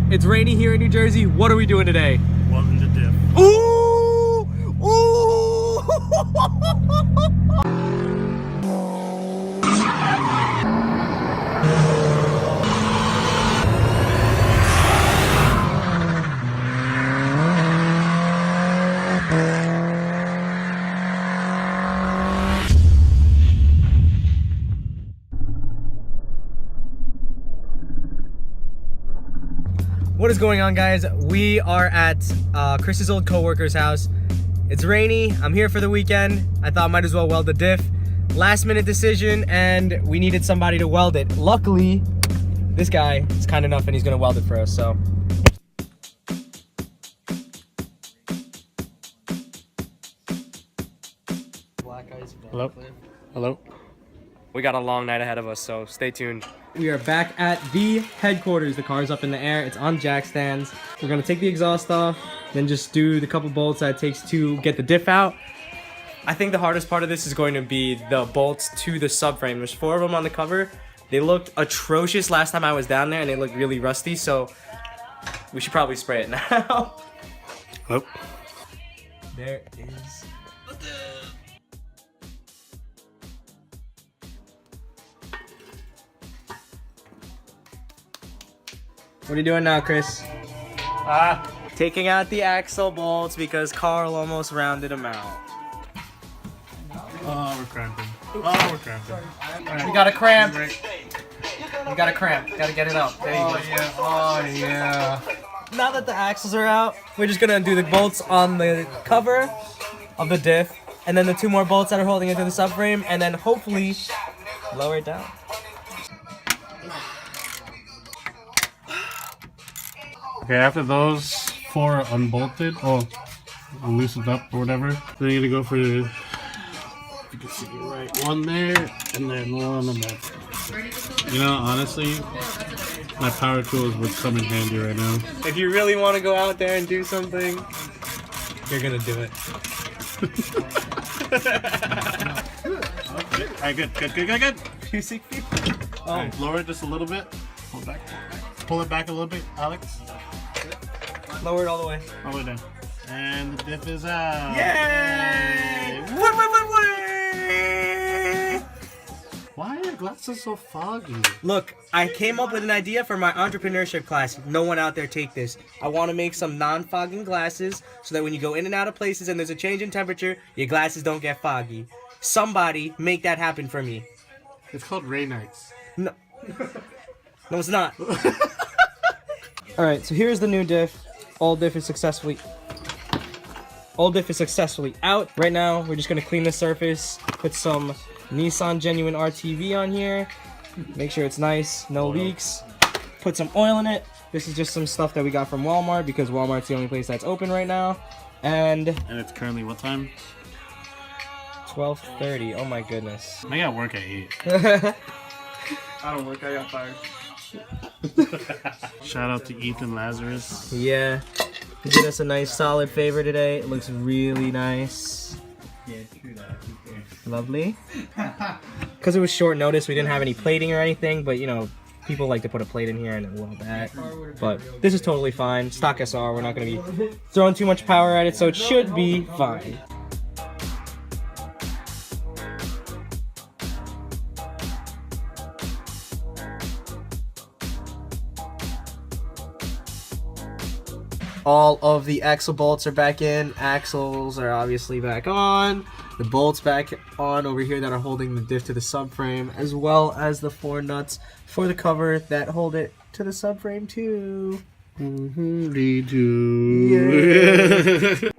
It's rainy here in New Jersey. What are we doing today? Welding the diff. Ooh! Ooh! What is going on, guys? We are at Chris's old co-worker's house. It's rainy. I'm here for the weekend. I thought might as well weld the diff. Last minute decision, and we needed somebody to weld it. Luckily, this guy is kind enough and he's gonna weld it for us, so. Hello? Hello? We got a long night ahead of us, so stay tuned. We are back at the headquarters. The car's up in the air. It's on jack stands. We're gonna take the exhaust off, then just do the couple bolts that it takes to get the diff out. I think the hardest part of this is going to be the bolts to the subframe. There's 4 of them on the cover. They looked atrocious last time I was down there, and they look really rusty, so we should probably spray it now. Oh. There is... What are you doing now, Chris? Taking out the axle bolts because Carl almost rounded them out. Oh, we're cramping. Oh, we're cramping. You got a cramp. You got a cramp. Gotta get it out. There you go. Yeah. Oh, yeah. Now that the axles are out, we're just gonna do the bolts on the cover of the diff, and then the 2 more bolts that are holding it to the subframe, and then hopefully lower it down. Okay, after those 4 are unbolted, loosened up or whatever, then you're gonna go for, you can see it right, 1 there, and then 1 on the back. You know, honestly, my power tools would come in handy right now. If you really want to go out there and do something, you're gonna do it. Okay, alright, good. You see? Oh. Alright, lower it just a little bit. Pull it back. Pull it back a little bit, Alex. Lower it all the way. All the way down. And the diff is out. Yay! Why are your glasses so foggy? Look, I came up with an idea for my entrepreneurship class. No one out there take this. I want to make some non-fogging glasses so that when you go in and out of places and there's a change in temperature, your glasses don't get foggy. Somebody make that happen for me. It's called Ray Nights. No. No, it's not. Alright, so here's the new diff. All diff is successfully out. Right now, we're just going to clean the surface, put some Nissan Genuine RTV on here, make sure it's nice, no leaks, put some oil in it. This is just some stuff that we got from Walmart because Walmart's the only place that's open right now. And it's currently what time? 12:30. Oh my goodness. I got work at 8. I don't work, I got fired. Shout out to Ethan Lazarus. Yeah, he did us a nice solid favor today. It looks really nice. Yeah, true that. Lovely. Because it was short notice, we didn't have any plating or anything, but you know, people like to put a plate in here and I love that. But this is totally fine. Stock SR, we're not going to be throwing too much power at it, so it should be fine. All of the axle bolts are back in. Axles are obviously back on. The bolts back on over here that are holding the diff to the subframe, as well as the 4 nuts for the cover that hold it to the subframe too. Yeah.